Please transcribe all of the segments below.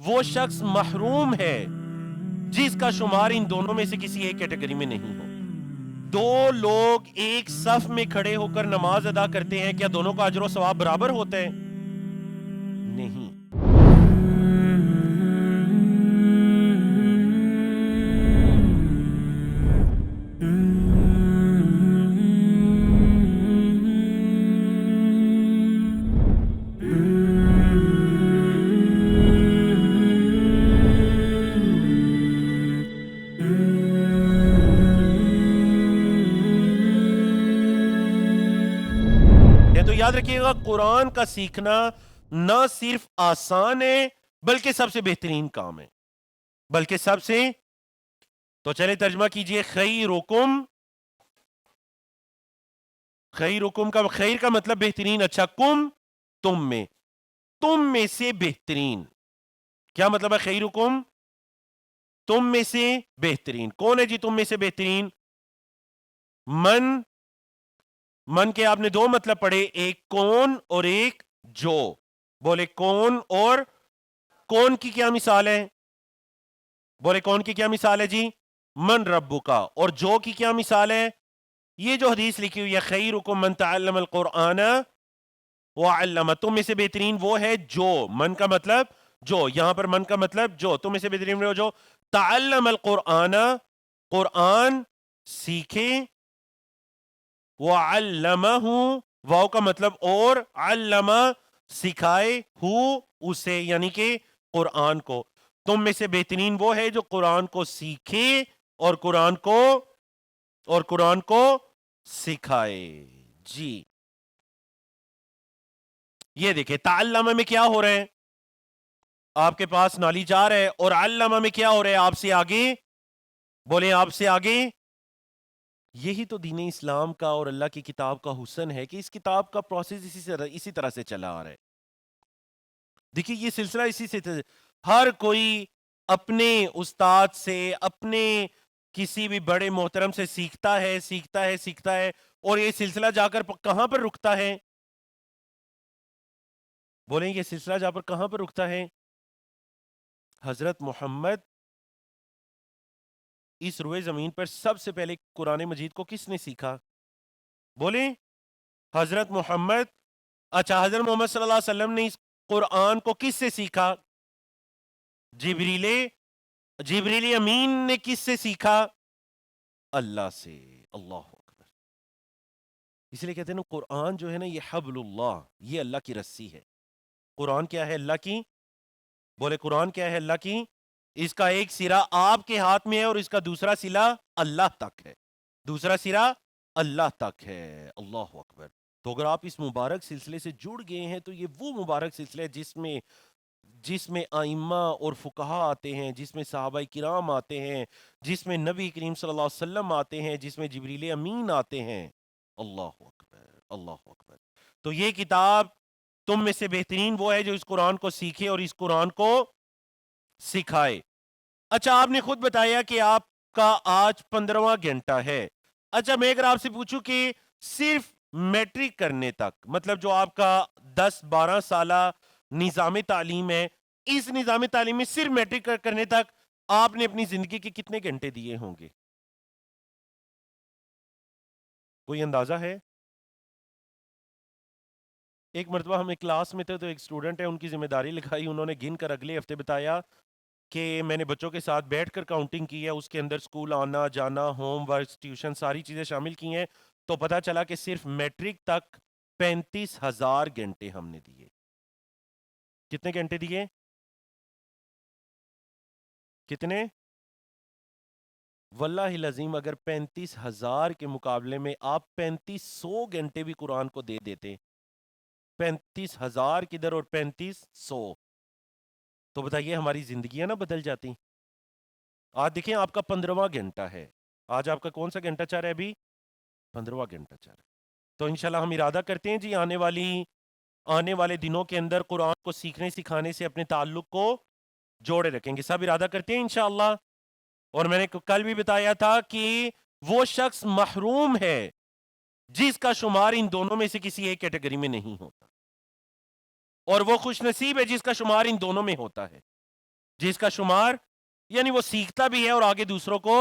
وہ شخص محروم ہے جس کا شمار ان دونوں میں سے کسی ایک کیٹیگری میں نہیں ہو۔ دو لوگ ایک صف میں کھڑے ہو کر نماز ادا کرتے ہیں، کیا دونوں کا اجر و ثواب برابر ہوتا ہے؟ نہیں۔ تو یاد رکھیے گا، قرآن کا سیکھنا نہ صرف آسان ہے بلکہ سب سے بہترین کام ہے، بلکہ سب سے۔ تو چلے ترجمہ کیجئے، خیرکم، خیرکم کا خیر کا مطلب بہترین، اچھا، کم تم میں سے بہترین، کیا مطلب ہے خیرکم؟ تم میں سے بہترین کون ہے جی؟ تم میں سے بہترین من کے آپ نے دو مطلب پڑھے، ایک کون اور ایک جو۔ بولے کون، اور کون کی کیا مثال ہے؟ بولے کون کی کیا مثال ہے جی؟ من ربو کا۔ اور جو کی کیا مثال ہے؟ یہ جو حدیث لکھی ہوئی ہے، خیرکم من تعلم القرآن وعلم، تم میں سے بہترین وہ ہے جو، من کا مطلب جو، یہاں پر من کا مطلب جو، تم میں سے بہترین وہ جو تعلم القرآن، قرآن سیکھے، وعلمہ، واو کا مطلب اور، علم سکھائے، اسے یعنی کہ قرآن کو۔ تم میں سے بہترین وہ ہے جو قرآن کو سیکھے اور قرآن کو سکھائے جی۔ یہ دیکھیں، تعلم میں کیا ہو رہا ہے؟ آپ کے پاس نالی جا رہا ہے، اور علمہ میں کیا ہو رہا ہے؟ آپ سے آگے، بولیں آپ سے آگے۔ یہی تو دین اسلام کا اور اللہ کی کتاب کا حسن ہے کہ اس کتاب کا پروسیس اسی طرح سے چلا آ رہا ہے۔ دیکھیے یہ سلسلہ اسی سے ہر کوئی اپنے استاد سے، اپنے کسی بھی بڑے محترم سے سیکھتا ہے، اور یہ سلسلہ جا کر کہاں پر رکتا ہے؟ بولیں یہ سلسلہ جا پر کہاں پر رکتا ہے؟ حضرت محمد، اس روئے زمین پر سب سے پہلے قرآن مجید کو کس نے سیکھا؟ بولیں حضرت محمد۔ اچھا، حضرت محمد صلی اللہ علیہ وسلم نے اس قرآن کو کس سے سیکھا؟ جبریل امین نے کس سے سیکھا؟ اللہ سے۔ اللہ اکبر۔ اس لیے کہتے ہیں نا، قرآن جو ہے نا، یہ حبل اللہ، یہ اللہ کی رسی ہے۔ قرآن کیا ہے؟ اللہ کی، بولے قرآن کیا ہے؟ اللہ کی۔ اس کا ایک سرا آپ کے ہاتھ میں ہے اور اس کا دوسرا سرا اللہ تک ہے، دوسرا سرا اللہ تک ہے۔ اللہ اکبر۔ تو اگر آپ اس مبارک سلسلے سے جڑ گئے ہیں تو یہ وہ مبارک سلسلہ ہے جس میں ائمہ اور فقہا آتے ہیں، جس میں صحابہ کرام آتے ہیں، جس میں نبی کریم صلی اللہ علیہ وسلم آتے ہیں، جس میں جبریل امین آتے ہیں۔ اللہ اکبر، اللہ اکبر۔ تو یہ کتاب، تم میں سے بہترین وہ ہے جو اس قرآن کو سیکھے اور اس قرآن کو سکھائے۔ اچھا، آپ نے خود بتایا کہ آپ کا آج 15واں گھنٹہ ہے۔ اچھا، میں اگر آپ سے پوچھوں کہ صرف میٹرک کرنے تک، مطلب جو آپ کا 10-12 سالہ نظام تعلیم ہے، اس نظام تعلیم میں صرف میٹرک کرنے تک آپ نے اپنی زندگی کے کتنے گھنٹے دیے ہوں گے؟ کوئی اندازہ ہے؟ ایک مرتبہ ہم ایک کلاس میں تھے تو ایک سٹوڈنٹ ہے، ان کی ذمہ داری لکھائی، انہوں نے گن کر اگلے ہفتے بتایا کہ میں نے بچوں کے ساتھ بیٹھ کر کاؤنٹنگ کی ہے، اس کے اندر سکول آنا جانا، ہوم ورک، ٹیوشن، ساری چیزیں شامل کی ہیں، تو پتا چلا کہ صرف میٹرک تک 35,000 گھنٹے ہم نے دیے۔ کتنے گھنٹے دیے؟ کتنے؟ واللہ العظیم اگر 35,000 کے مقابلے میں آپ 3500 گھنٹے بھی قرآن کو دے دیتے، 35,000 کدھر اور 3500، تو بتائیے ہماری زندگیاں نہ بدل جاتی۔ آج دیکھیں آپ کا 15واں گھنٹہ ہے، آج آپ کا کون سا گھنٹہ چل رہا ہے؟ ابھی 15واں گھنٹہ چل رہا ہے۔ تو انشاءاللہ ہم ارادہ کرتے ہیں جی آنے والے دنوں کے اندر قرآن کو سیکھنے سکھانے سے اپنے تعلق کو جوڑے رکھیں گے، سب ارادہ کرتے ہیں انشاءاللہ۔ اور میں نے کل بھی بتایا تھا کہ وہ شخص محروم ہے جس کا شمار ان دونوں میں سے کسی ایک کیٹیگری میں نہیں ہوتا، اور وہ خوش نصیب ہے جس کا شمار ان دونوں میں ہوتا ہے۔ جس کا شمار یعنی وہ سیکھتا بھی ہے اور آگے دوسروں کو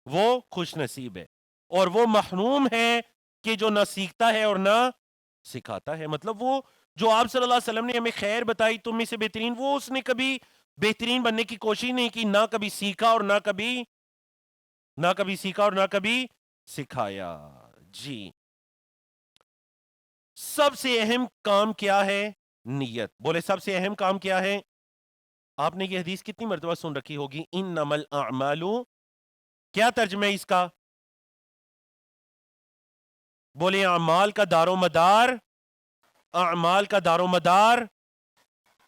وہ خوش نصیب ہے، اور وہ محروم ہے کہ جو نہ سیکھتا ہے اور نہ سکھاتا ہے. مطلب وہ جو آپ صلی اللہ علیہ وسلم نے ہمیں خیر بتائی تم میں سے بہترین، وہ اس نے کبھی بہترین بننے کی کوشش نہیں کی، نہ کبھی سیکھا اور نہ کبھی سیکھا اور نہ کبھی سکھایا. جی سب سے اہم کام کیا ہے؟ نیت. بولے سب سے اہم کام کیا ہے؟ آپ نے یہ حدیث کتنی مرتبہ سن رکھی ہوگی، انما الاعمال. کیا ترجمہ ہے اس کا؟ بولے اعمال کا دار و مدار، اعمال کا دار و مدار.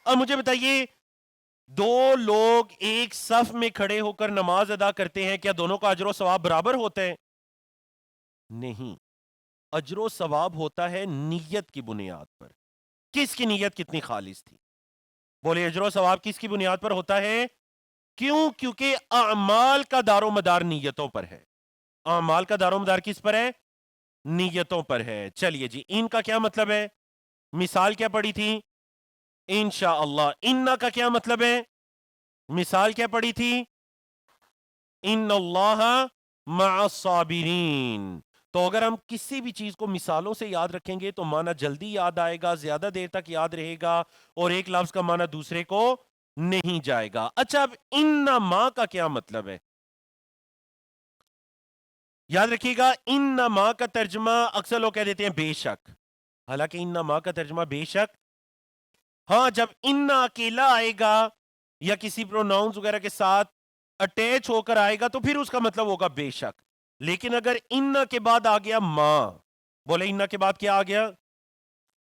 اب مجھے بتائیے، دو لوگ ایک صف میں کھڑے ہو کر نماز ادا کرتے ہیں، کیا دونوں کا اجر و ثواب برابر ہوتا ہے؟ نہیں. اجر و ثواب ہوتا ہے نیت کی بنیاد پر. کس کی نیت کتنی خالص تھی؟ بولے اجر و ثواب کس کی بنیاد پر ہوتا ہے؟ کیوں؟ کیونکہ اعمال کا دار و مدار نیتوں پر ہے. اعمال کا دار و مدار کس پر ہے؟ نیتوں پر ہے. چلیے جی، ان کا کیا مطلب ہے؟ مثال کیا پڑی تھی؟ انشاءاللہ. انہ کا کیا مطلب ہے؟ مثال کیا پڑی تھی؟ ان اللہ مع الصابرین. تو اگر ہم کسی بھی چیز کو مثالوں سے یاد رکھیں گے تو معنی جلدی یاد آئے گا، زیادہ دیر تک یاد رہے گا، اور ایک لفظ کا معنی دوسرے کو نہیں جائے گا. اچھا، اب انما کا کیا مطلب ہے؟ یاد رکھیے گا، انما کا ترجمہ اکثر لوگ کہہ دیتے ہیں بے شک، حالانکہ انما کا ترجمہ بے شک. ہاں، جب انا اکیلا آئے گا یا کسی پروناؤنز وغیرہ کے ساتھ اٹیچ ہو کر آئے گا تو پھر اس کا مطلب ہوگا بے شک. لیکن اگر انا کے بعد آ گیا ما، بولے انا کے بعد کیا آ گیا؟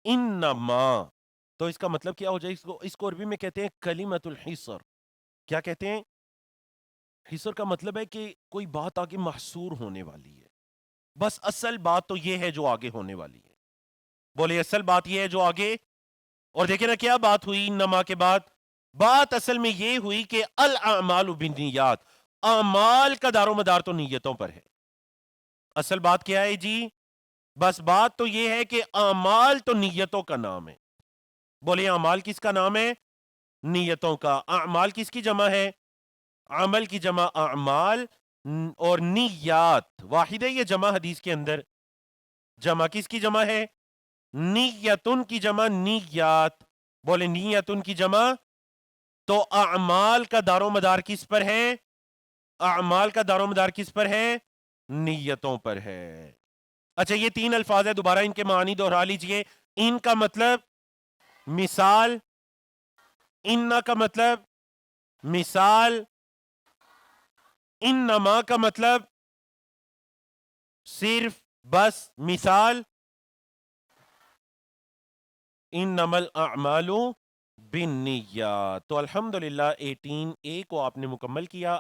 انما، تو اس کا مطلب کیا ہو جائے؟ اس کو عربی میں کہتے ہیں کلمۃ الحصر. کیا کہتے ہیں؟ حصر کا مطلب ہے کہ کوئی بات آگے محصور ہونے والی ہے. بس اصل بات تو یہ ہے جو آگے ہونے والی ہے. بولے اصل بات یہ ہے جو آگے. اور دیکھیں نا کیا بات ہوئی انما کے بعد؟ بات اصل میں یہ ہوئی کہ الاعمال بالنیات، اعمال کا دار و مدار تو نیتوں پر ہے. اصل بات کیا ہے جی؟ بس بات تو یہ ہے کہ اعمال تو نیتوں کا نام ہے. بولے اعمال کس کا نام ہے؟ نیتوں کا. اعمال کس کی جمع ہے؟ عمل کی جمع اعمال، اور نیات واحد ہے یہ جمع حدیث کے اندر. جمع کس کی جمع ہے؟ نیتن کی جمع نیات. بولے نیتن کی جمع. تو اعمال کا دار و مدار کس پر ہے؟ اعمال کا دار و مدار کس پر ہے؟ نیتوں پر ہے. اچھا، یہ تین الفاظ ہے، دوبارہ ان کے معنی دوہرا لیجئے. ان کا مطلب مثال، اننا کا مطلب مثال، انما کا مطلب صرف بس مثال. انما الاعمال بالنیات. تو الحمدللہ 18A کو آپ نے مکمل کیا.